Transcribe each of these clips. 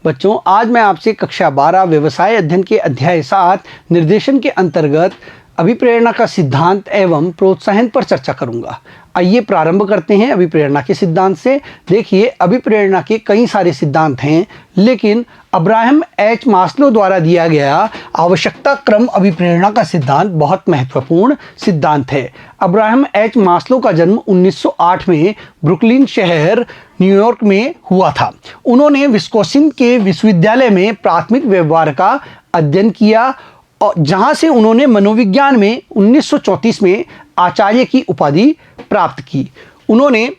बच्चों, आज मैं आपसे कक्षा 12 व्यवसाय अध्ययन के अध्याय 7 निर्देशन के अंतर्गत अभिप्रेरणा का सिद्धांत एवं प्रोत्साहन पर चर्चा करूंगा। आइए प्रारंभ करते हैं अभिप्रेरणा के सिद्धांत से। देखिए, अभिप्रेरणा के कई सारे सिद्धांत हैं, लेकिन अब्राहम एच मास्लो द्वारा दिया गया आवश्यकता क्रम अभिप्रेरणा का सिद्धांत बहुत महत्वपूर्ण सिद्धांत है। अब्राहम एच मास्लो का जन्म 1908 में ब्रुकलिन शहर न्यूयॉर्क में हुआ था। उन्होंने विस्कोसिन के विश्वविद्यालय में प्राथमिक व्यवहार का अध्ययन किया और जहां से उन्होंने मनोविज्ञान में 1934 में आचार्य की उपाधि प्राप्त की। उन्होंने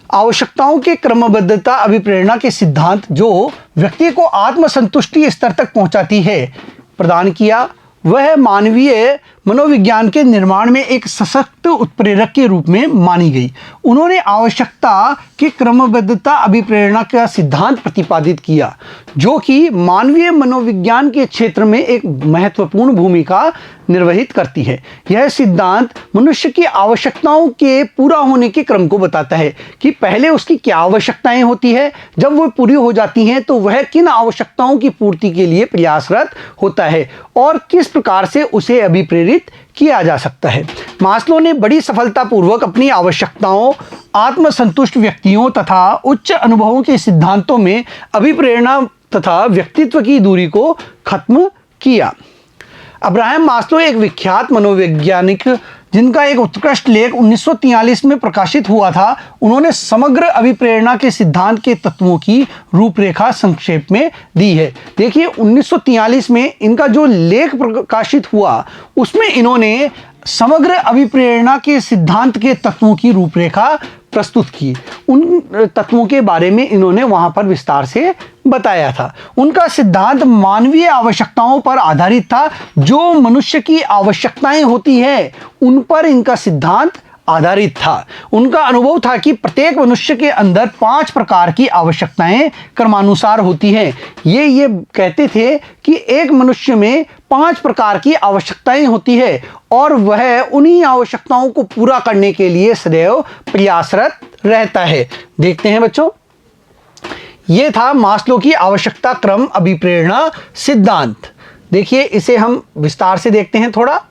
आवश्यकताओं के क्रमबद्धता अभिप्रेरणा के सिद्धांत, जो व्यक्ति को आत्मसंतुष्टि स्तर तक पहुंचाती है, प्रदान किया। वह मानवीय मनोविज्ञान के निर्माण में एक सशक्त उत्प्रेरक के रूप में मानी गई। उन्होंने आवश्यकता के क्रमबद्धता अभिप्रेरणा का सिद्धांत प्रतिपादित किया, जो कि मानवीय मनोविज्ञान के क्षेत्र में एक महत्वपूर्ण भूमिका निर्वहित करती है। यह सिद्धांत मनुष्य की आवश्यकताओं के पूरा होने के क्रम को बताता है कि पहले उसकी क्या आवश्यकताएं होती है, जब वो पूरी हो जाती हैं तो वह किन आवश्यकताओं की पूर्ति के लिए प्रयासरत होता है और किस प्रकार से उसे अभिप्रेरित किया जा सकता है। मास्लो ने बड़ी सफलतापूर्वक अपनी आवश्यकताओं, आत्मसंतुष्ट व्यक्तियों तथा उच्च अनुभवों के सिद्धांतों में अभिप्रेरणा तथा व्यक्तित्व की दूरी को खत्म किया। अब्राहम मास्लो एक विख्यात मनोवैज्ञानिक, जिनका एक उत्कृष्ट लेख 1943 में प्रकाशित हुआ था। उन्होंने समग्र अभिप्रेरणा के सिद्धांत के तत्वों की रूपरेखा संक्षेप में दी है। देखिए, 1943 में इनका जो लेख प्रकाशित हुआ, उसमें इन्होंने समग्र अभिप्रेरणा के सिद्धांत के तत्वों की रूपरेखा प्रस्तुत की। उन तत्वों के बारे में इन्होंने वहां पर विस्तार से बताया था। उनका सिद्धांत मानवीय आवश्यकताओं पर आधारित था। जो मनुष्य की आवश्यकताएं होती है, उन पर इनका सिद्धांत आधारित था। उनका अनुभव था कि प्रत्येक मनुष्य के अंदर 5 प्रकार की आवश्यकताएं क्रमानुसार होती हैं। ये कहते थे कि एक मनुष्य में 5 प्रकार की आवश्यकताएं होती है और वह उन्हीं आवश्यकताओं को पूरा करने के लिए सदैव प्रयासरत रहता है। देखते हैं बच्चों, ये था मास्लो की आवश्यकता क्रम अभिप्रेरणा सिद्धांत। देखिए, इसे हम विस्तार से देखते हैं थोड़ा।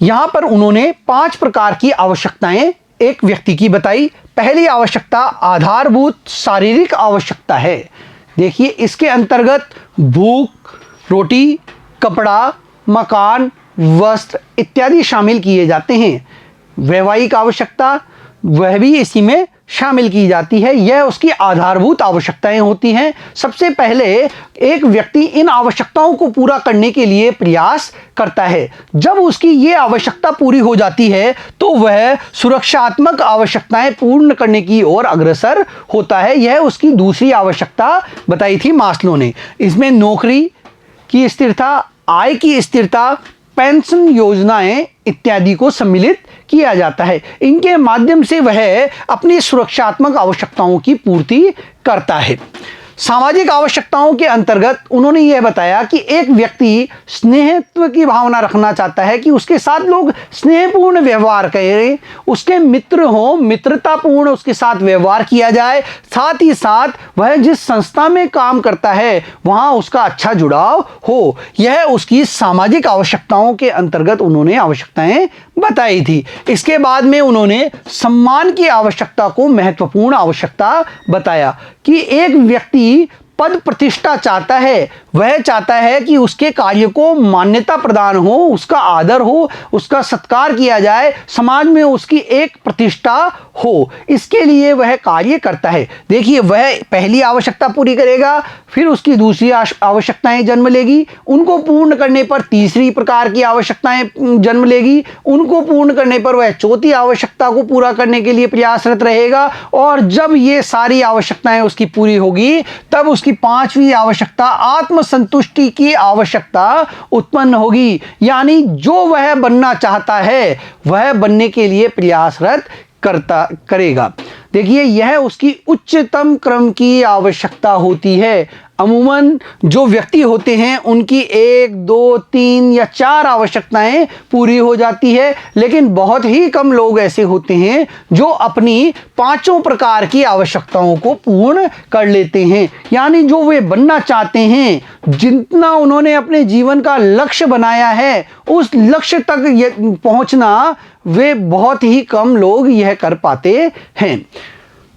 यहां पर उन्होंने 5 प्रकार की आवश्यकताएं एक व्यक्ति की बताई। पहली आवश्यकता आधारभूत शारीरिक आवश्यकता है। देखिए, इसके अंतर्गत भूख, रोटी, कपड़ा, मकान, वस्त्र इत्यादि शामिल किए जाते हैं। वैवाहिक आवश्यकता वह भी इसी में शामिल की जाती है। यह उसकी आधारभूत आवश्यकताएं होती हैं। सबसे पहले एक व्यक्ति इन आवश्यकताओं को पूरा करने के लिए प्रयास करता है। जब उसकी ये आवश्यकता पूरी हो जाती है तो वह सुरक्षात्मक आवश्यकताएं पूर्ण करने की ओर अग्रसर होता है। यह उसकी दूसरी आवश्यकता बताई थी मास्लो ने। इसमें नौकरी की स्थिरता, आय की स्थिरता, पेंशन योजनाएं इत्यादि को सम्मिलित किया जाता है। इनके माध्यम से वह अपनी सुरक्षात्मक आवश्यकताओं की पूर्ति करता है। सामाजिक आवश्यकताओं के अंतर्गत उन्होंने यह बताया कि एक व्यक्ति स्नेहत्व की भावना रखना चाहता है कि उसके साथ लोग स्नेहपूर्ण व्यवहार करें, उसके मित्र हो, मित्रतापूर्ण उसके साथ व्यवहार किया जाए। साथ ही साथ वह जिस संस्था में काम करता है वहां उसका अच्छा जुड़ाव हो। यह उसकी सामाजिक आवश्यकताओं के अंतर्गत उन्होंने आवश्यकताएं बताई थी। इसके बाद में उन्होंने सम्मान की आवश्यकता को महत्वपूर्ण आवश्यकता बताया कि एक व्यक्ति पद प्रतिष्ठा चाहता है। वह चाहता है कि उसके कार्य को मान्यता प्रदान हो, उसका आदर हो, उसका सत्कार किया जाए, समाज में उसकी एक प्रतिष्ठा हो। इसके लिए वह कार्य करता है। देखिए, वह पहली आवश्यकता पूरी करेगा, फिर उसकी दूसरी आवश्यकताएं जन्म लेगी। उनको पूर्ण करने पर तीसरी प्रकार की आवश्यकताएं जन्म लेगी। उनको पूर्ण करने पर वह चौथी आवश्यकता को पूरा करने के लिए प्रयासरत रहेगा। और जब ये सारी आवश्यकताएं उसकी पूरी होगी, तब उसकी 5वीं आवश्यकता आत्मसंतुष्टि की आवश्यकता उत्पन्न होगी। यानी जो वह बनना चाहता है वह बनने के लिए प्रयासरत करेगा। देखिए, यह उसकी उच्चतम क्रम की आवश्यकता होती है। अमूमन जो व्यक्ति होते हैं उनकी 1, 2, 3 या 4 आवश्यकताएं पूरी हो जाती है, लेकिन बहुत ही कम लोग ऐसे होते हैं जो अपनी 5 प्रकार की आवश्यकताओं को पूर्ण कर लेते हैं। यानी जो वे बनना चाहते हैं, जितना उन्होंने अपने जीवन का लक्ष्य बनाया है, उस लक्ष्य तक पहुंचना वे बहुत ही कम लोग यह कर पाते हैं।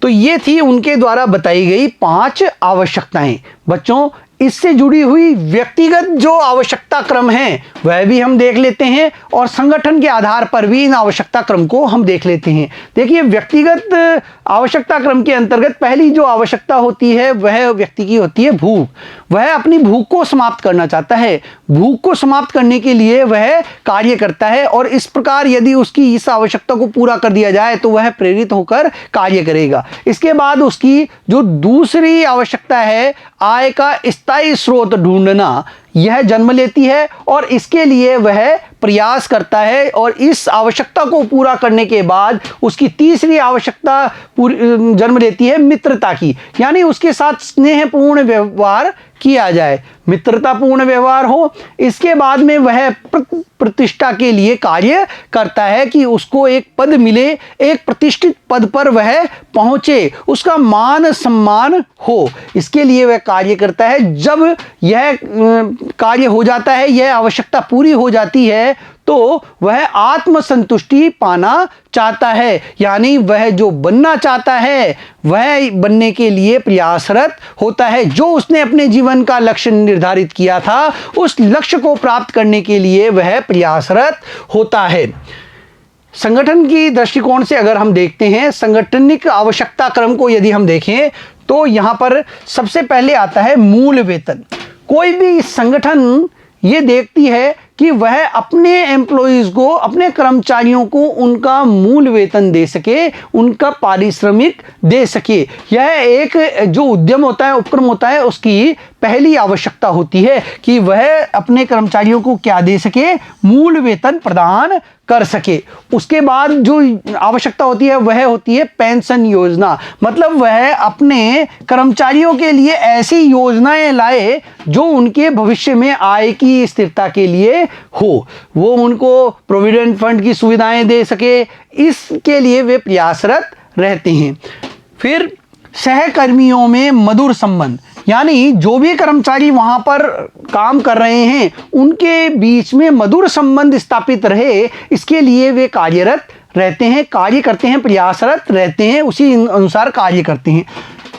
तो ये थी उनके द्वारा बताई गई 5 आवश्यकताएं। बच्चों, इससे जुड़ी हुई व्यक्तिगत जो आवश्यकता क्रम है वह भी हम देख लेते हैं और संगठन के आधार पर भी इन आवश्यकता क्रम को हम देख लेते हैं। देखिए, व्यक्तिगत आवश्यकता क्रम के अंतर्गत पहली जो आवश्यकता होती है वह व्यक्ति की होती है भूख। वह अपनी भूख को समाप्त करना चाहता है। भूख को समाप्त करने के लिए वह कार्य करता है और इस प्रकार यदि उसकी इस आवश्यकता को पूरा कर दिया जाए तो वह प्रेरित होकर कार्य करेगा। इसके बाद उसकी जो दूसरी आवश्यकता है, आय का स्थायी स्रोत ढूंढना, यह जन्म लेती है और इसके लिए वह प्रयास करता है। और इस आवश्यकता को पूरा करने के बाद उसकी तीसरी आवश्यकता जन्म लेती है मित्रता की, यानी उसके साथ स्नेहपूर्ण व्यवहार किया जाए, मित्रतापूर्ण व्यवहार हो। इसके बाद में वह प्रतिष्ठा के लिए कार्य करता है कि उसको एक पद मिले, एक प्रतिष्ठित पद पर वह पहुंचे, उसका मान सम्मान हो। इसके लिए वह कार्य करता है। जब यह कार्य हो जाता है, यह आवश्यकता पूरी हो जाती है, तो वह आत्मसंतुष्टि पाना चाहता है, यानी वह जो बनना चाहता है वह बनने के लिए प्रयासरत होता है। जो उसने अपने जीवन का लक्ष्य निर्धारित किया था, उस लक्ष्य को प्राप्त करने के लिए वह प्रयासरत होता है। संगठन की दृष्टिकोण से अगर हम देखते हैं, संगठनिक आवश्यकता क्रम को यदि हम देखें तो यहां पर सबसे पहले आता है मूल वेतन। कोई भी संगठन ये देखती है कि वह अपने एम्प्लॉइज को, अपने कर्मचारियों को उनका मूल वेतन दे सके, उनका पारिश्रमिक दे सके। यह एक जो उद्यम होता है, उपक्रम होता है, उसकी पहली आवश्यकता होती है कि वह अपने कर्मचारियों को क्या दे सके, मूल वेतन प्रदान कर सके। उसके बाद जो आवश्यकता होती है वह होती है पेंशन योजना। मतलब वह अपने कर्मचारियों के लिए ऐसी योजनाएं लाए जो उनके भविष्य में आय की स्थिरता के लिए हो, वो उनको प्रोविडेंट फंड की सुविधाएं दे सके, इसके लिए वे प्रयासरत रहते हैं। फिर सहकर्मियों में मधुर संबंध, यानी जो भी कर्मचारी वहां पर काम कर रहे हैं उनके बीच में मधुर संबंध स्थापित रहे, इसके लिए वे कार्यरत रहते हैं, कार्य करते हैं, प्रयासरत रहते हैं, उसी अनुसार कार्य करते हैं।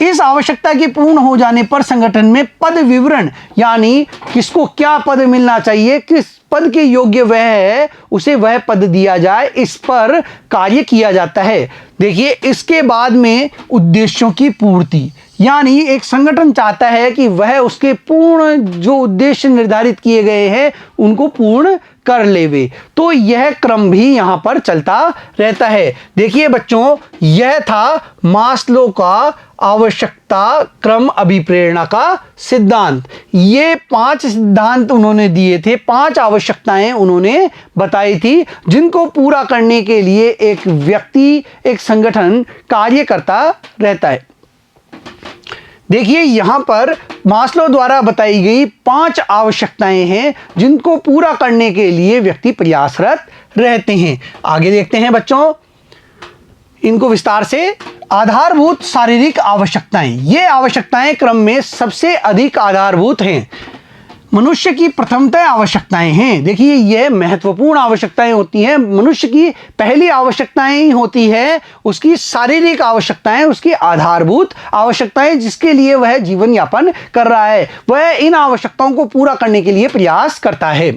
इस आवश्यकता के पूर्ण हो जाने पर संगठन में पद विवरण, यानी किसको क्या पद मिलना चाहिए, किस पद के योग्य वह है, उसे वह पद दिया जाए, इस पर कार्य किया जाता है। देखिए, इसके बाद में उद्देश्यों की पूर्ति, यानी एक संगठन चाहता है कि वह उसके पूर्ण जो उद्देश्य निर्धारित किए गए हैं उनको पूर्ण कर लेवे, तो यह क्रम भी यहां पर चलता रहता है। देखिए बच्चों, यह था मास्लो का आवश्यकता क्रम अभिप्रेरणा का सिद्धांत। ये 5 सिद्धांत उन्होंने दिए थे, 5 आवश्यकताएं उन्होंने बताई थी जिनको पूरा करने के लिए एक व्यक्ति, एक संगठन कार्य करता रहता है। देखिए, यहां पर मास्लो द्वारा बताई गई 5 आवश्यकताएं हैं जिनको पूरा करने के लिए व्यक्ति प्रयासरत रहते हैं। आगे देखते हैं बच्चों इनको विस्तार से। आधारभूत शारीरिक आवश्यकताएं, ये आवश्यकताएं क्रम में सबसे अधिक आधारभूत हैं, मनुष्य की प्रथमतः आवश्यकताएं हैं। देखिए, यह महत्वपूर्ण आवश्यकताएं होती हैं। मनुष्य की पहली आवश्यकताएं ही होती है उसकी शारीरिक आवश्यकताएं, उसकी आधारभूत आवश्यकताएं, जिसके लिए वह जीवन यापन कर रहा है, वह इन आवश्यकताओं को पूरा करने के लिए प्रयास करता है।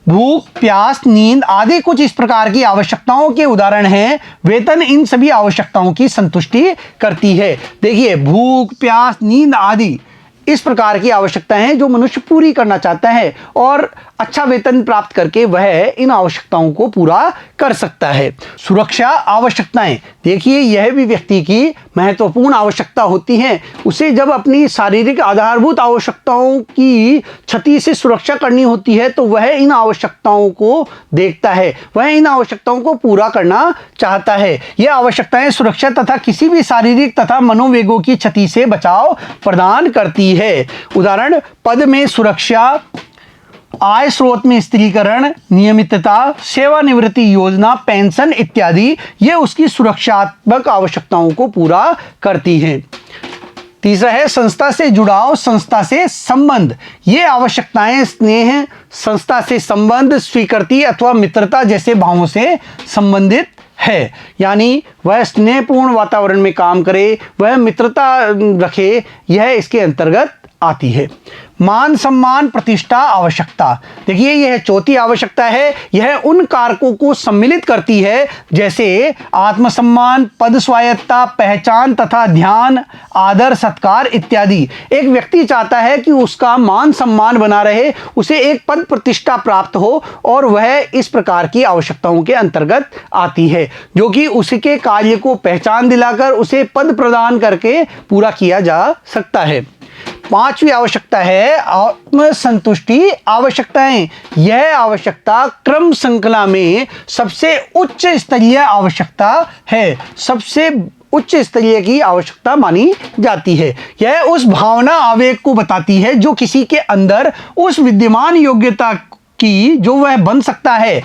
भूख, प्यास, नींद आदि कुछ इस प्रकार की आवश्यकताओं के उदाहरण हैं। वेतन इन सभी आवश्यकताओं की संतुष्टि करती है। देखिए, भूख, प्यास, नींद आदि इस प्रकार की आवश्यकताएं हैं जो मनुष्य पूरी करना चाहता है, और अच्छा वेतन प्राप्त करके वह इन आवश्यकताओं को पूरा कर सकता है। सुरक्षा आवश्यकताएं, देखिए यह भी व्यक्ति की महत्वपूर्ण आवश्यकता होती है। उसे जब अपनी शारीरिक आधारभूत आवश्यकताओं की क्षति से सुरक्षा करनी होती है तो वह इन आवश्यकताओं को देखता है, वह इन आवश्यकताओं को पूरा करना चाहता है। यह आवश्यकताएं सुरक्षा तथा किसी भी शारीरिक तथा मनोवेगों की क्षति से बचाव प्रदान करती है। उदाहरण, पद में सुरक्षा, आय स्रोत में स्थिरीकरण, नियमितता, सेवानिवृत्ति योजना, पेंशन इत्यादि ये उसकी सुरक्षात्मक आवश्यकताओं को पूरा करती हैं। तीसरा है संस्था से जुड़ाव, संस्था से संबंध। ये आवश्यकताएं स्नेह, संस्था से संबंध, स्वीकृति अथवा मित्रता जैसे भावों से संबंधित है। यानी वह स्नेहपूर्ण वातावरण में काम करे, वह मित्रता रखे, यह इसके अंतर्गत आती है। मान सम्मान प्रतिष्ठा आवश्यकता, देखिए यह चौथी आवश्यकता है। यह उन कारकों को सम्मिलित करती है जैसे आत्मसम्मान, पद स्वायत्ता, पहचान तथा ध्यान, आदर सत्कार इत्यादि। एक व्यक्ति चाहता है कि उसका मान सम्मान बना रहे, उसे एक पद प्रतिष्ठा प्राप्त हो और वह इस प्रकार की आवश्यकताओं के अंतर्गत आती है जो कि उसके कार्य को पहचान दिलाकर उसे पद प्रदान करके पूरा किया जा सकता है। पांचवी आवश्यकता है आत्मसंतुष्टि आवश्यकताएं। यह आवश्यकता क्रम श्रृंखला में सबसे उच्च स्तरीय आवश्यकता है, सबसे उच्च स्तरीय की आवश्यकता मानी जाती है। यह उस भावना आवेग को बताती है जो किसी के अंदर उस विद्यमान योग्यता की जो वह बन सकता है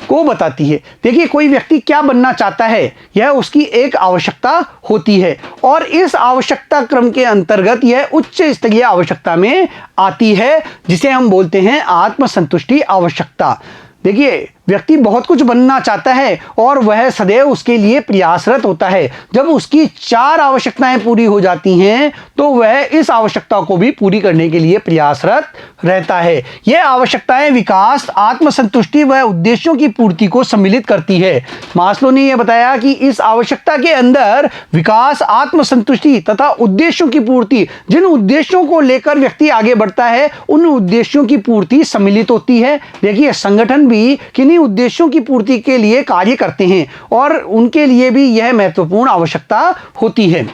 को बताती है। देखिए कोई व्यक्ति क्या बनना चाहता है, यह उसकी एक आवश्यकता होती है और इस आवश्यकता क्रम के अंतर्गत यह उच्च स्तरीय आवश्यकता में आती है जिसे हम बोलते हैं आत्मसंतुष्टि आवश्यकता। देखिए व्यक्ति बहुत कुछ बनना चाहता है और वह सदैव उसके लिए प्रयासरत होता है। जब उसकी चार आवश्यकताएं पूरी हो जाती हैं तो वह इस आवश्यकता को भी पूरी करने के लिए प्रयासरत रहता है। यह आवश्यकताएं विकास, आत्मसंतुष्टि व उद्देश्यों की पूर्ति को सम्मिलित करती है। मास्लो ने यह बताया कि इस आवश्यकता के अंदर विकास, आत्मसंतुष्टि तथा उद्देश्यों की पूर्ति, जिन उद्देश्यों को लेकर व्यक्ति आगे बढ़ता है उन उद्देश्यों की पूर्ति सम्मिलित होती है। देखिए संगठन भी किन्हीं उद्देश्यों की पूर्ति के लिए कार्य करते हैं और उनके लिए भी यह महत्वपूर्ण आवश्यकता होती है।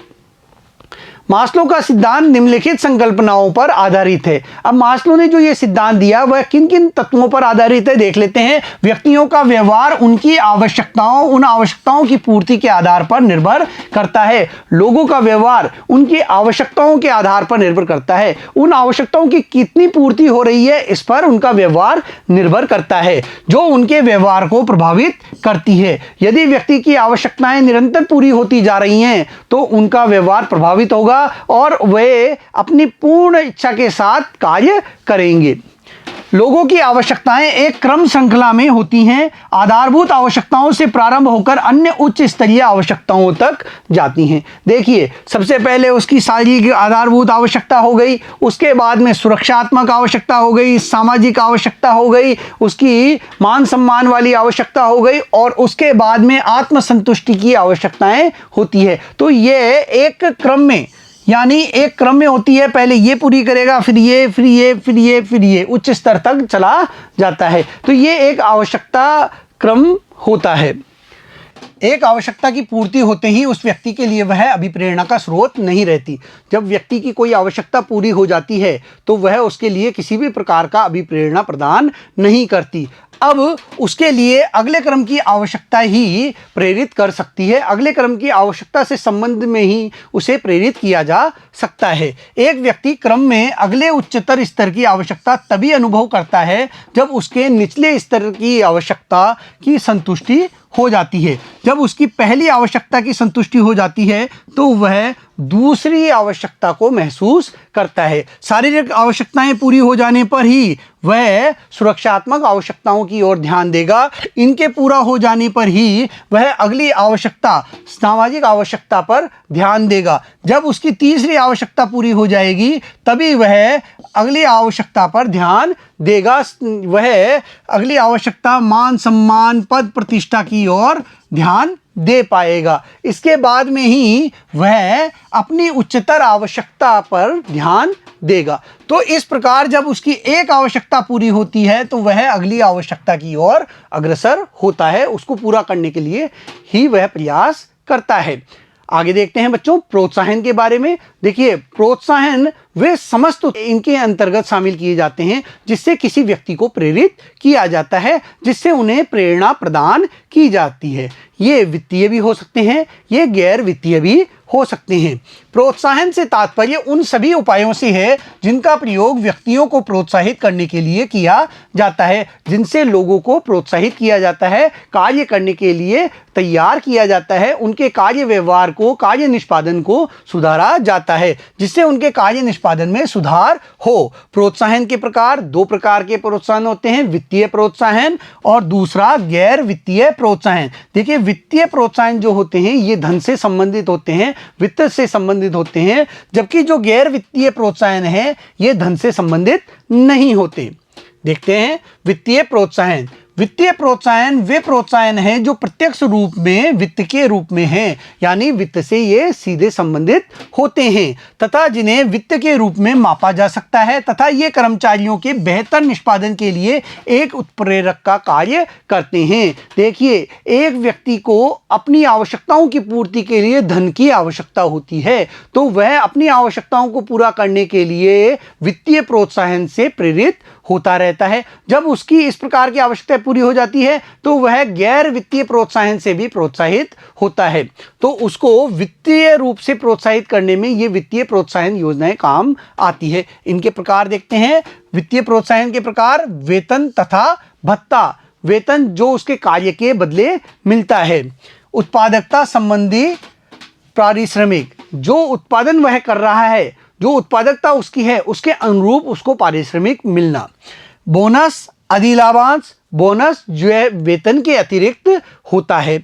मास्लो का सिद्धांत निम्नलिखित संकल्पनाओं पर आधारित है। अब मास्लो ने जो ये सिद्धांत दिया वह किन किन तत्वों पर आधारित है देख लेते हैं। व्यक्तियों का व्यवहार उनकी आवश्यकताओं, उन आवश्यकताओं की पूर्ति के आधार पर निर्भर करता है। लोगों का व्यवहार उनकी आवश्यकताओं के आधार पर निर्भर करता है। उन आवश्यकताओं की कितनी पूर्ति हो रही है इस पर उनका व्यवहार निर्भर करता है जो उनके व्यवहार को प्रभावित करती है। यदि व्यक्ति की आवश्यकताएं निरंतर पूरी होती जा रही हैं तो उनका व्यवहार प्रभावित होगा और वे अपनी पूर्ण इच्छा के साथ कार्य करेंगे। लोगों की आवश्यकताएं एक क्रम श्रृंखला में होती हैं, आधारभूत आवश्यकताओं से प्रारंभ होकर अन्य उच्च स्तरीय आवश्यकताओं तक जाती हैं। देखिए सबसे पहले उसकी शारीरिक आधारभूत आवश्यकता हो गई, उसके बाद में सुरक्षात्मक आवश्यकता हो गई, सामाजिक आवश्यकता हो गई, उसकी मान सम्मान वाली आवश्यकता हो गई और उसके बाद में आत्मसंतुष्टि की आवश्यकताएं होती है। तो ये एक क्रम में, यानी एक क्रम में होती है, पहले ये पूरी करेगा फिर ये, फिर ये, फिर ये, फिर ये, उच्च स्तर तक चला जाता है। तो ये एक आवश्यकता क्रम होता है। एक आवश्यकता की पूर्ति होते ही उस व्यक्ति के लिए वह अभिप्रेरणा का स्रोत नहीं रहती। जब व्यक्ति की कोई आवश्यकता पूरी हो जाती है तो वह उसके लिए किसी भी प्रकार का अभिप्रेरणा प्रदान नहीं करती। अब उसके लिए अगले क्रम की आवश्यकता ही प्रेरित कर सकती है, अगले क्रम की आवश्यकता से संबंध में ही उसे प्रेरित किया जा सकता है। एक व्यक्ति क्रम में अगले उच्चतर स्तर की आवश्यकता तभी अनुभव करता है जब उसके निचले स्तर की आवश्यकता की संतुष्टि हो जाती है। जब उसकी पहली आवश्यकता की संतुष्टि हो जाती है तो वह दूसरी आवश्यकता को महसूस करता है। शारीरिक आवश्यकताएं पूरी हो जाने पर ही वह सुरक्षात्मक आवश्यकताओं की ओर ध्यान देगा। इनके पूरा हो जाने पर ही वह अगली आवश्यकता, सामाजिक आवश्यकता पर ध्यान देगा। जब उसकी तीसरी आवश्यकता पूरी हो जाएगी तभी वह अगली आवश्यकता पर ध्यान देगा। वह अगली आवश्यकता मान सम्मान, पद प्रतिष्ठा की ओर ध्यान दे पाएगा। इसके बाद में ही वह अपनी उच्चतर आवश्यकता पर ध्यान देगा। तो इस प्रकार जब उसकी एक आवश्यकता पूरी होती है तो वह अगली आवश्यकता की ओर अग्रसर होता है, उसको पूरा करने के लिए ही वह प्रयास करता है। आगे देखते हैं बच्चों प्रोत्साहन के बारे में। देखिए प्रोत्साहन वे समस्त इनके अंतर्गत शामिल किए जाते हैं जिससे किसी व्यक्ति को प्रेरित किया जाता है, जिससे उन्हें प्रेरणा प्रदान की जाती है। ये वित्तीय भी हो सकते हैं, ये गैर वित्तीय भी हो सकते हैं। प्रोत्साहन से तात्पर्य उन सभी उपायों से है जिनका प्रयोग व्यक्तियों को प्रोत्साहित करने के लिए किया जाता है, जिनसे लोगों को प्रोत्साहित किया जाता है, कार्य करने के लिए तैयार किया जाता है, उनके कार्य व्यवहार को, कार्य निष्पादन को सुधारा जाता है, जिससे उनके कार्य निष्पादन में सुधार हो। प्रोत्साहन के प्रकार, दो प्रकार के प्रोत्साहन होते हैं, वित्तीय प्रोत्साहन और दूसरा गैर वित्तीय प्रोत्साहन। देखिए वित्तीय प्रोत्साहन जो होते हैं ये धन से संबंधित होते हैं, वित्त से संबंधित होते हैं, जबकि जो गैर वित्तीय प्रोत्साहन है ये धन से संबंधित नहीं होते। देखते हैं वित्तीय प्रोत्साहन। वित्तीय प्रोत्साहन वे प्रोत्साहन हैं जो प्रत्यक्ष रूप में वित्त के रूप में हैं, यानी वित्त से ये सीधे संबंधित होते हैं तथा जिन्हें वित्त के रूप में मापा जा सकता है तथा ये कर्मचारियों के बेहतर निष्पादन के लिए एक उत्प्रेरक का कार्य करते हैं। देखिए एक व्यक्ति को अपनी आवश्यकताओं की पूर्ति के लिए धन की आवश्यकता होती है, तो वह अपनी आवश्यकताओं को पूरा करने के लिए वित्तीय प्रोत्साहन से प्रेरित होता रहता है। जब उसकी इस प्रकार की आवश्यकता पूरी हो जाती है तो वह गैर वित्तीय प्रोत्साहन से भी प्रोत्साहित होता है, तो उसको वित्तीय रूप से प्रोत्साहित करने में ये वित्तीय प्रोत्साहन योजनाएं काम आती है। इनके प्रकार देखते हैं। वित्तीय प्रोत्साहन के प्रकार, वेतन तथा भत्ता। वेतन जो उसके कार्य के बदले मिलता है। उत्पादकता संबंधी पारिश्रमिक, जो उत्पादन वह कर रहा है, जो उत्पादकता उसकी है उसके अनुरूप उसको पारिश्रमिक मिलना। बोनस, अधिलाभांश। बोनस जो है वेतन के अतिरिक्त होता है।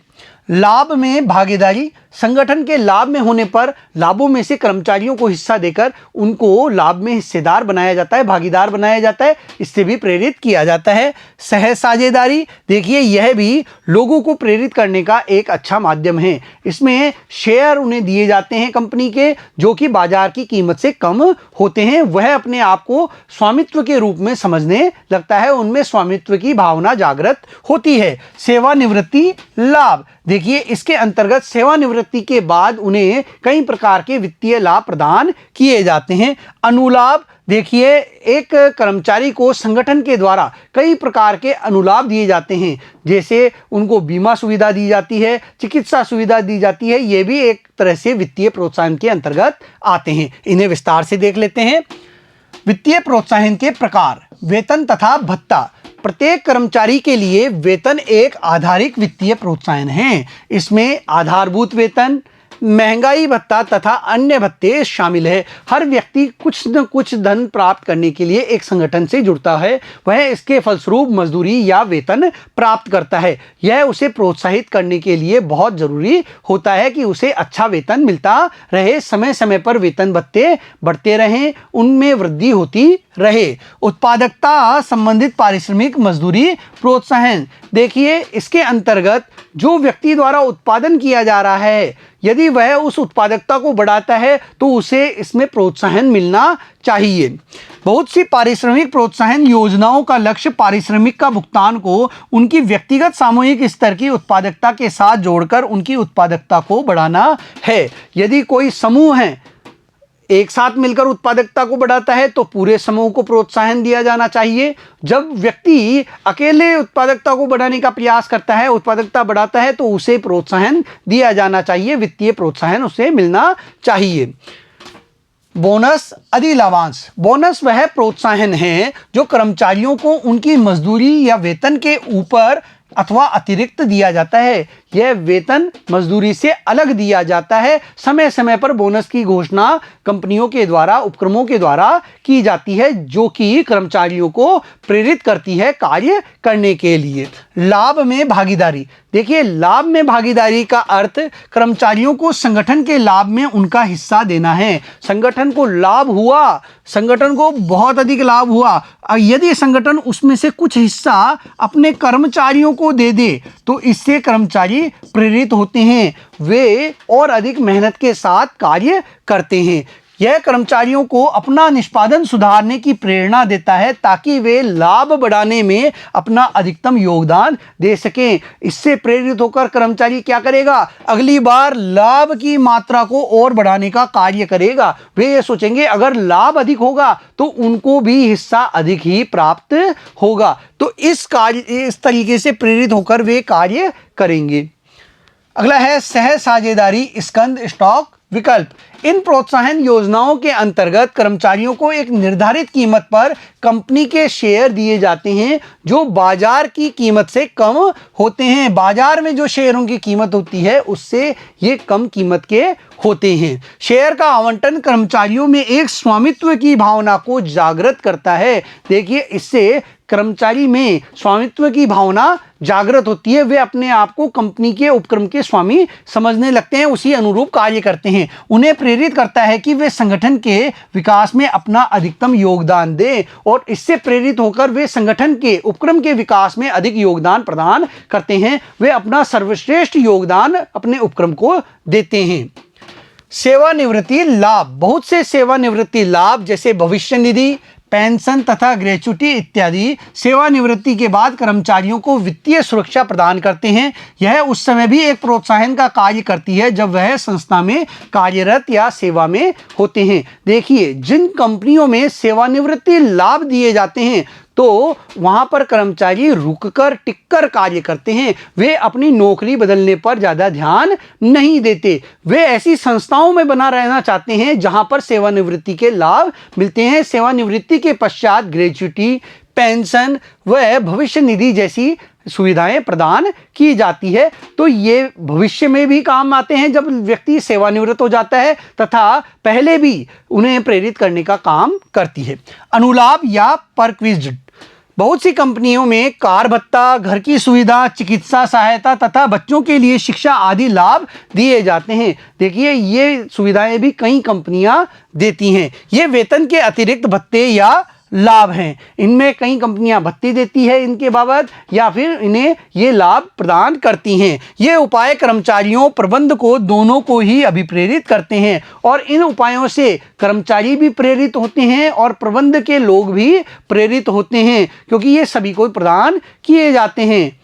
लाभ में भागीदारी, संगठन के लाभ में होने पर लाभों में से कर्मचारियों को हिस्सा देकर उनको लाभ में हिस्सेदार बनाया जाता है, भागीदार बनाया जाता है, इससे भी प्रेरित किया जाता है। सह साझेदारी, देखिए यह भी लोगों को प्रेरित करने का एक अच्छा माध्यम है। इसमें शेयर उन्हें दिए जाते हैं कंपनी के, जो कि बाजार की कीमत से कम होते हैं। वह अपने आप को स्वामित्व के रूप में समझने लगता है, उनमें स्वामित्व की भावना जागृत होती है। सेवानिवृत्ति लाभ, देखिए इसके अंतर्गत सेवानिवृत्ति के बाद उन्हें कई प्रकार के वित्तीय लाभ प्रदान किए जाते हैं। अनुलाभ, देखिए एक कर्मचारी को संगठन के द्वारा कई प्रकार के अनुलाभ दिए जाते हैं, जैसे उनको बीमा सुविधा दी जाती है, चिकित्सा सुविधा दी जाती है, ये भी एक तरह से वित्तीय प्रोत्साहन के अंतर्गत आते हैं। इन्हें विस्तार से देख लेते हैं। वित्तीय प्रोत्साहन के प्रकार, वेतन तथा भत्ता। प्रत्येक कर्मचारी के लिए वेतन एक आधारिक वित्तीय प्रोत्साहन है। इसमें आधारभूत वेतन, महंगाई भत्ता तथा अन्य भत्ते शामिल है। हर व्यक्ति कुछ न कुछ धन प्राप्त करने के लिए एक संगठन से जुड़ता है, वह इसके फलस्वरूप मजदूरी या वेतन प्राप्त करता है। यह उसे प्रोत्साहित करने के लिए बहुत जरूरी होता है कि उसे अच्छा वेतन मिलता रहे, समय समय पर वेतन भत्ते बढ़ते रहें, उनमें वृद्धि होती रहे। उत्पादकता संबंधित पारिश्रमिक मजदूरी प्रोत्साहन, देखिए इसके अंतर्गत जो व्यक्ति द्वारा उत्पादन किया जा रहा है, यदि वह उस उत्पादकता को बढ़ाता है तो उसे इसमें प्रोत्साहन मिलना चाहिए। बहुत सी पारिश्रमिक प्रोत्साहन योजनाओं का लक्ष्य पारिश्रमिक का भुगतान को उनकी व्यक्तिगत सामूहिक स्तर की उत्पादकता के साथ जोड़कर उनकी उत्पादकता को बढ़ाना है। यदि कोई समूह है एक साथ मिलकर उत्पादकता को बढ़ाता है तो पूरे समूह को प्रोत्साहन दिया जाना चाहिए। जब व्यक्ति अकेले उत्पादकता को बढ़ाने का प्रयास करता है, उत्पादकता बढ़ाता है, तो उसे प्रोत्साहन दिया जाना चाहिए, वित्तीय प्रोत्साहन उसे मिलना चाहिए। बोनस, अधिलाभांश। बोनस वह प्रोत्साहन है जो कर्मचारियों को उनकी मजदूरी या वेतन के ऊपर अथवा अतिरिक्त दिया जाता है। यह वेतन मजदूरी से अलग दिया जाता है। समय समय पर बोनस की घोषणा कंपनियों के द्वारा, उपक्रमों के द्वारा की जाती है, जो कि कर्मचारियों को प्रेरित करती है कार्य करने के लिए। लाभ में भागीदारी, देखिए लाभ में भागीदारी का अर्थ कर्मचारियों को संगठन के लाभ में उनका हिस्सा देना है। संगठन को लाभ हुआ, संगठन को बहुत अधिक लाभ हुआ, यदि संगठन उसमें से कुछ हिस्सा अपने कर्मचारियों को दे दे तो इससे कर्मचारी प्रेरित होते हैं, वे और अधिक मेहनत के साथ कार्य करते हैं। यह कर्मचारियों को अपना निष्पादन सुधारने की प्रेरणा देता है ताकि वे लाभ बढ़ाने में अपना अधिकतम योगदान दे सकें। इससे प्रेरित होकर कर्मचारी क्या करेगा, अगली बार लाभ की मात्रा को और बढ़ाने का कार्य करेगा। वे ये सोचेंगे अगर लाभ अधिक होगा तो उनको भी हिस्सा अधिक ही प्राप्त होगा। तो इस तरीके से प्रेरित होकर वे कार्य करेंगे। अगला है सह साझेदारी स्कंद स्टॉक विकल्प। इन प्रोत्साहन योजनाओं के अंतर्गत कर्मचारियों को एक निर्धारित कीमत पर कंपनी के शेयर दिए जाते हैं जो बाजार की कीमत से कम होते हैं। बाजार में जो शेयरों की कीमत होती है उससे ये कम कीमत के होते हैं। शेयर का आवंटन कर्मचारियों में एक स्वामित्व की भावना को जागृत करता है। देखिए, इससे कर्मचारी में स्वामित्व की भावना जागृत होती है। वे अपने आप को कंपनी के उपक्रम के स्वामी समझने लगते हैं, उसी अनुरूप कार्य करते हैं। उन्हें प्रेरित करता है कि वे संगठन के विकास में अपना अधिकतम योगदान दें और इससे प्रेरित होकर वे संगठन के उपक्रम के विकास में अधिक योगदान प्रदान करते हैं। वे अपना सर्वश्रेष्ठ योगदान अपने उपक्रम को देते हैं। सेवानिवृत्ति लाभ। बहुत से सेवानिवृत्ति लाभ जैसे भविष्य निधि, पेंशन तथा ग्रेच्युटी इत्यादि सेवानिवृत्ति के बाद कर्मचारियों को वित्तीय सुरक्षा प्रदान करते हैं। यह उस समय भी एक प्रोत्साहन का कार्य करती है जब वह संस्था में कार्यरत या सेवा में होते हैं। देखिए, जिन कंपनियों में सेवानिवृत्ति लाभ दिए जाते हैं तो वहां पर कर्मचारी रुककर टिककर कार्य करते हैं। वे अपनी नौकरी बदलने पर ज़्यादा ध्यान नहीं देते। वे ऐसी संस्थाओं में बना रहना चाहते हैं जहां पर सेवानिवृत्ति के लाभ मिलते हैं। सेवानिवृत्ति के पश्चात ग्रेच्युटी, पेंशन व भविष्य निधि जैसी सुविधाएं प्रदान की जाती है। तो ये भविष्य में भी काम आते हैं जब व्यक्ति सेवानिवृत्त हो जाता है, तथा पहले भी उन्हें प्रेरित करने का काम करती है। अनुलाभ या परक्विज्ड। बहुत सी कंपनियों में कार भत्ता, घर की सुविधा, चिकित्सा सहायता तथा बच्चों के लिए शिक्षा आदि लाभ दिए जाते हैं। देखिए, ये सुविधाएं भी कई कंपनियां देती हैं। ये वेतन के अतिरिक्त भत्ते या लाभ हैं। इनमें कई कंपनियां भत्ते देती है इनके बाबत या फिर इन्हें ये लाभ प्रदान करती हैं। ये उपाय कर्मचारियों प्रबंध को दोनों को ही अभिप्रेरित करते हैं और इन उपायों से कर्मचारी भी प्रेरित होते हैं और प्रबंध के लोग भी प्रेरित होते हैं क्योंकि ये सभी को प्रदान किए जाते हैं।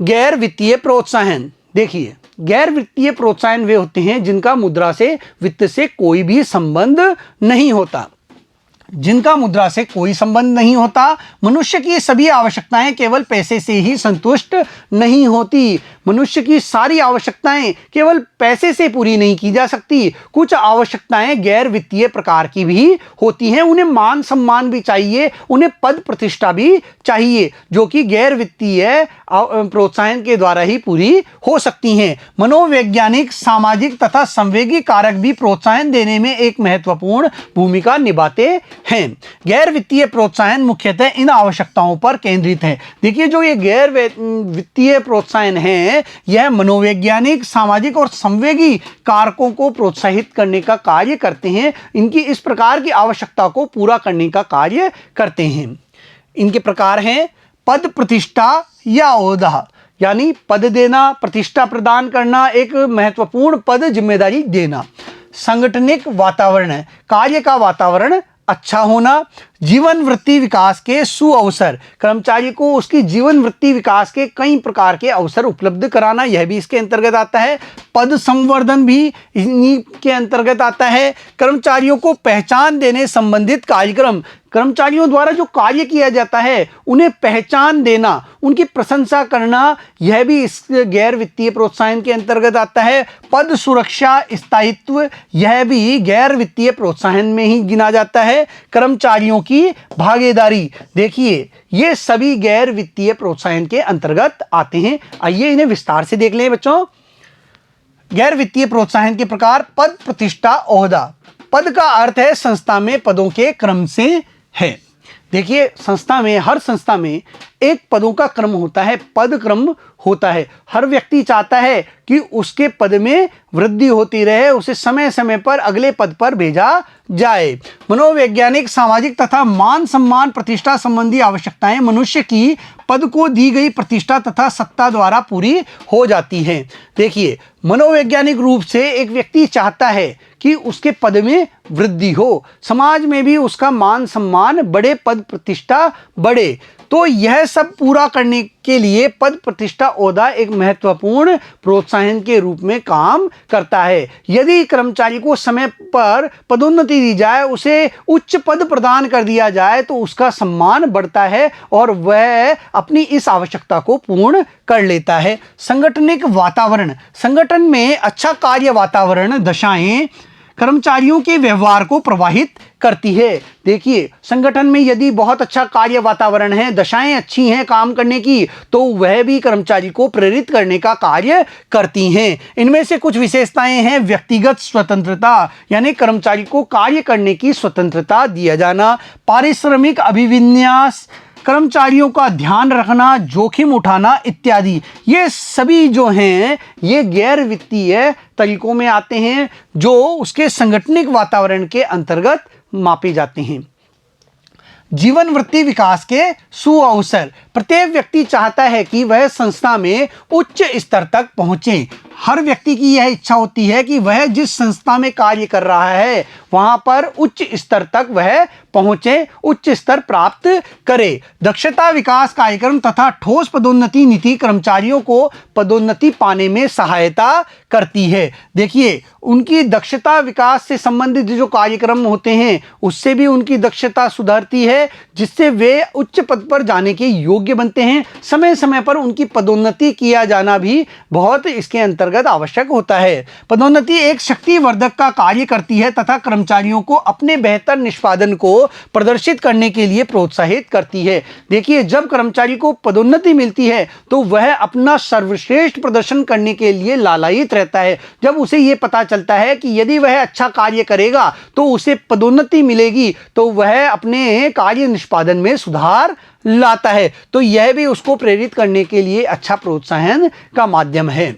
गैर वित्तीय प्रोत्साहन। देखिए, गैर वित्तीय प्रोत्साहन वे होते हैं जिनका मुद्रा से वित्त से कोई भी संबंध नहीं होता। जिनका मुद्रा से कोई संबंध नहीं होता। मनुष्य की सभी आवश्यकताएं केवल पैसे से ही संतुष्ट नहीं होती। मनुष्य की सारी आवश्यकताएं केवल पैसे से पूरी नहीं की जा सकती। कुछ आवश्यकताएं गैर वित्तीय प्रकार की भी होती हैं। उन्हें मान सम्मान भी चाहिए, उन्हें पद प्रतिष्ठा भी चाहिए, जो कि गैर वित्तीय प्रोत्साहन के द्वारा ही पूरी हो सकती हैं। मनोवैज्ञानिक, सामाजिक तथा संवेगी कारक भी प्रोत्साहन देने में एक महत्वपूर्ण भूमिका निभाते हैं। गैर वित्तीय प्रोत्साहन मुख्यतः इन आवश्यकताओं पर केंद्रित है। देखिए, जो ये गैर वित्तीय प्रोत्साहन है यह मनोवैज्ञानिक, सामाजिक और संवेगी कारकों को प्रोत्साहित करने का कार्य करते हैं। इनकी इस प्रकार की आवश्यकता को पूरा करने का कार्य करते हैं। इनके प्रकार हैं पद प्रतिष्ठा या ओहदा, यानी पद देना, प्रतिष्ठा प्रदान करना, एक महत्वपूर्ण पद जिम्मेदारी देना। सांगठनिक वातावरण है, कार्य का वातावरण अच्छा होना। जीवन वृत्ति विकास के सुअवसर, कर्मचारी को उसकी जीवन वृत्ति विकास के कई प्रकार के अवसर उपलब्ध कराना, यह भी इसके अंतर्गत आता है। पद संवर्धन भी इन्हीं के अंतर्गत आता है। कर्मचारियों को पहचान देने संबंधित कार्यक्रम, कर्मचारियों द्वारा जो कार्य किया जाता है उन्हें पहचान देना, उनकी प्रशंसा करना, यह भी इस गैर वित्तीय प्रोत्साहन के अंतर्गत आता है। पद सुरक्षा, स्थायित्व, यह भी गैर वित्तीय प्रोत्साहन में ही गिना जाता है। कर्मचारियों की भागीदारी, देखिए ये सभी गैर वित्तीय प्रोत्साहन के अंतर्गत आते हैं। आइए इन्हें विस्तार से देख लें बच्चों। गैर वित्तीय प्रोत्साहन के प्रकार। पद, प्रतिष्ठा, ओहदा। पद का अर्थ है संस्था में पदों के क्रम से है। देखिए, संस्था में, हर संस्था में एक पदों का क्रम होता है, पद क्रम होता है। हर व्यक्ति चाहता है कि उसके पद में वृद्धि होती रहे, उसे समय समय पर अगले पद पर भेजा जाए। मनोवैज्ञानिक, सामाजिक तथा मान सम्मान प्रतिष्ठा संबंधी आवश्यकताएं मनुष्य की पद को दी गई प्रतिष्ठा तथा सत्ता द्वारा पूरी हो जाती हैं। देखिए, मनोवैज्ञानिक रूप से एक व्यक्ति चाहता है कि उसके पद में वृद्धि हो, समाज में भी उसका मान सम्मान बढ़े, पद प्रतिष्ठा बढ़े। तो यह सब पूरा करने के लिए पद प्रतिष्ठा ओहदा एक महत्वपूर्ण प्रोत्साहन के रूप में काम करता है। यदि कर्मचारी को समय पर पदोन्नति दी जाए, उसे उच्च पद प्रदान कर दिया जाए, तो उसका सम्मान बढ़ता है और वह अपनी इस आवश्यकता को पूर्ण कर लेता है। संगठनिक वातावरण, संगठन में अच्छा कार्य वातावरण दशाएं कर्मचारियों के व्यवहार को प्रभावित करती है। देखिए, संगठन में यदि बहुत अच्छा कार्य वातावरण है, दशाएं अच्छी हैं काम करने की, तो वह भी कर्मचारी को प्रेरित करने का कार्य करती हैं। इनमें से कुछ विशेषताएं हैं। व्यक्तिगत स्वतंत्रता, यानी कर्मचारी को कार्य करने की स्वतंत्रता दिया जाना। पारिश्रमिक अभिविन्यास, कर्मचारियों का ध्यान रखना, जोखिम उठाना इत्यादि। ये सभी जो हैं ये गैर वित्तीय तरीकों में आते हैं, जो उसके संगठनिक वातावरण के अंतर्गत मापे जाते हैं। जीवन वृत्ति विकास के सुअवसर, प्रत्येक व्यक्ति चाहता है कि वह संस्था में उच्च स्तर तक पहुंचे। हर व्यक्ति की यह इच्छा होती है कि वह जिस संस्था में कार्य कर रहा है वहां पर उच्च स्तर तक वह पहुंचे, उच्च स्तर प्राप्त करे। दक्षता विकास कार्यक्रम तथा ठोस पदोन्नति नीति कर्मचारियों को पदोन्नति पाने में सहायता करती है। देखिए, उनकी दक्षता विकास से संबंधित जो कार्यक्रम होते हैं उससे भी उनकी दक्षता सुधरती है, जिससे वे उच्च पद पर जाने के योग्य बनते हैं। समय समय पर उनकी पदोन्नति किया जाना भी बहुत इसके अंतर्गत आवश्यक होता है। पदोन्नति एक शक्तिवर्धक का कार्य करती है तथा कर्मचारियों को अपने बेहतर निष्पादन को प्रदर्शित करने के लिए प्रोत्साहित करती है। देखिए, जब कर्मचारी को पदोन्नति मिलती है तो वह अपना सर्वश्रेष्ठ प्रदर्शन करने के लिए लालायित रहता है। जब उसे यह पता चलता है कि यदि वह अच्छा कार्य करेगा तो उसे पदोन्नति मिलेगी, तो वह अपने कार्य निष्पादन में सुधार लाता है। तो यह भी उसको प्रेरित करने के लिए अच्छा प्रोत्साहन का माध्यम है।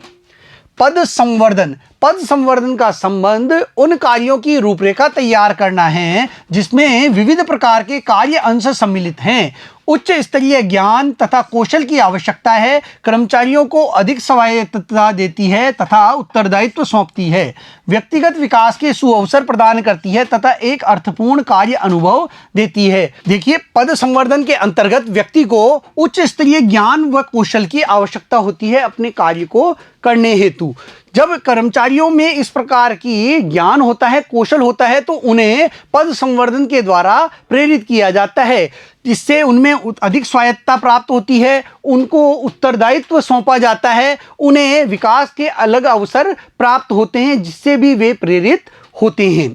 पद संवर्धन, पद संवर्धन का संबंध उन कार्यों की रूपरेखा तैयार करना है जिसमें विविध प्रकार के कार्य अंश सम्मिलित हैं। उच्च स्तरीय ज्ञान तथा कौशल की आवश्यकता है, कर्मचारियों को अधिक स्वायत्तता देती है तथा उत्तरदायित्व सौंपती है। व्यक्तिगत विकास के सुअवसर प्रदान करती है तथा एक अर्थपूर्ण कार्य अनुभव देती है। देखिए, पद संवर्धन के अंतर्गत व्यक्ति को उच्च स्तरीय ज्ञान व कौशल की आवश्यकता होती है अपने कार्य को करने हेतु। जब कर्मचारियों में इस प्रकार की ज्ञान होता है, कौशल होता है, तो उन्हें पद संवर्धन के द्वारा प्रेरित किया जाता है, जिससे उनमें अधिक स्वायत्तता प्राप्त होती है, उनको उत्तरदायित्व सौंपा जाता है, उन्हें विकास के अलग अवसर प्राप्त होते हैं, जिससे भी वे प्रेरित होते हैं।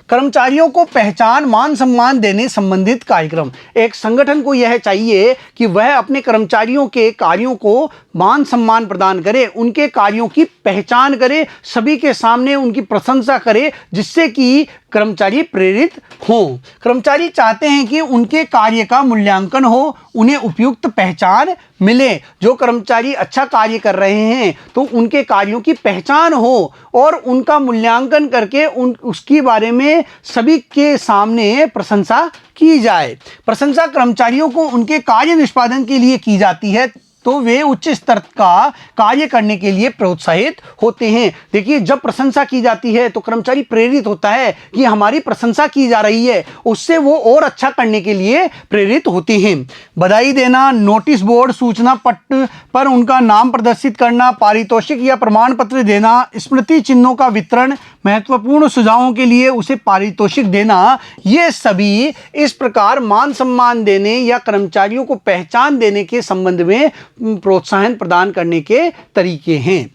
कर्मचारियों को पहचान, मान सम्मान देने संबंधित कार्यक्रम, एक संगठन को यह चाहिए कि वह अपने कर्मचारियों के कार्यों को मान सम्मान प्रदान करे, उनके कार्यों की पहचान करे, सभी के सामने उनकी प्रशंसा करे, जिससे कि कर्मचारी प्रेरित हों। कर्मचारी चाहते हैं कि उनके कार्य का मूल्यांकन हो, उन्हें उपयुक्त पहचान मिले। जो कर्मचारी अच्छा कार्य कर रहे हैं तो उनके कार्यों की पहचान हो और उनका मूल्यांकन करके उसके बारे में सभी के सामने प्रशंसा की जाए। प्रशंसा कर्मचारियों को उनके कार्य निष्पादन के लिए की जाती है, तो वे उच्च स्तर का कार्य करने के लिए प्रोत्साहित होते हैं। देखिए, जब प्रशंसा की जाती है तो कर्मचारी प्रेरित होता है कि हमारी प्रशंसा की जा रही है, उससे वो और अच्छा करने के लिए प्रेरित होते हैं। बधाई देना, नोटिस बोर्ड, सूचना पट पर उनका नाम प्रदर्शित करना, पारितोषिक या प्रमाण पत्र देना, स्मृति चिन्हों का वितरण, महत्वपूर्ण सुझावों के लिए उसे पारितोषिक देना, ये सभी इस प्रकार मान सम्मान देने या कर्मचारियों को पहचान देने के संबंध में प्रोत्साहन प्रदान करने के तरीके हैं।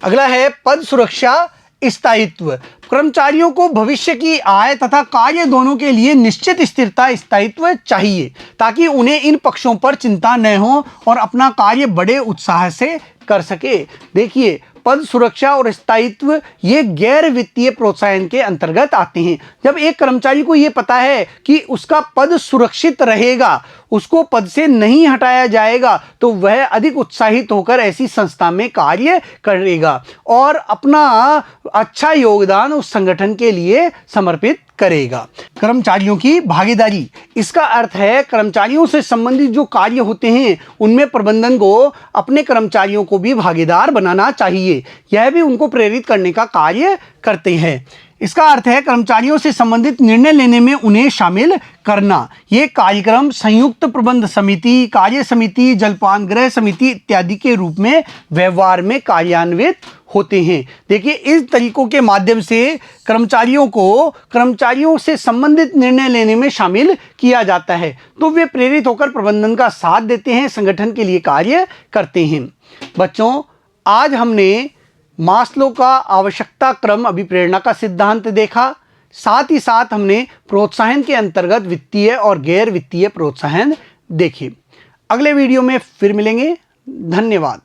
अगला है पद सुरक्षा स्थायित्व। कर्मचारियों को भविष्य की आय तथा कार्य दोनों के लिए निश्चित स्थिरता, स्थायित्व चाहिए, ताकि उन्हें इन पक्षों पर चिंता न हो और अपना कार्य बड़े उत्साह से कर सके। देखिए, पद सुरक्षा और स्थायित्व ये गैर वित्तीय प्रोत्साहन के अंतर्गत आते हैं। जब एक कर्मचारी को ये पता है कि उसका पद सुरक्षित रहेगा, उसको पद से नहीं हटाया जाएगा, तो वह अधिक उत्साहित होकर ऐसी संस्था में कार्य करेगा और अपना अच्छा योगदान उस संगठन के लिए समर्पित करेगा। कर्मचारियों की भागीदारी, इसका अर्थ है कर्मचारियों से संबंधित जो कार्य होते हैं उनमें प्रबंधन को अपने कर्मचारियों को भी भागीदार बनाना चाहिए। यह भी उनको प्रेरित करने का कार्य करते हैं। इसका अर्थ है कर्मचारियों से संबंधित निर्णय लेने में उन्हें शामिल करना। ये कार्यक्रम संयुक्त प्रबंध समिति, कार्य समिति, जलपान गृह समिति इत्यादि के रूप में व्यवहार में कार्यान्वित होते हैं। देखिए, इस तरीकों के माध्यम से कर्मचारियों से संबंधित निर्णय लेने में शामिल किया जाता है, तो वे प्रेरित होकर प्रबंधन का साथ देते हैं, संगठन के लिए कार्य करते हैं। बच्चों, आज हमने मास्लो का आवश्यकता क्रम अभिप्रेरणा का सिद्धांत देखा। साथ ही साथ हमने प्रोत्साहन के अंतर्गत वित्तीय और गैर वित्तीय प्रोत्साहन देखे। अगले वीडियो में फिर मिलेंगे। धन्यवाद।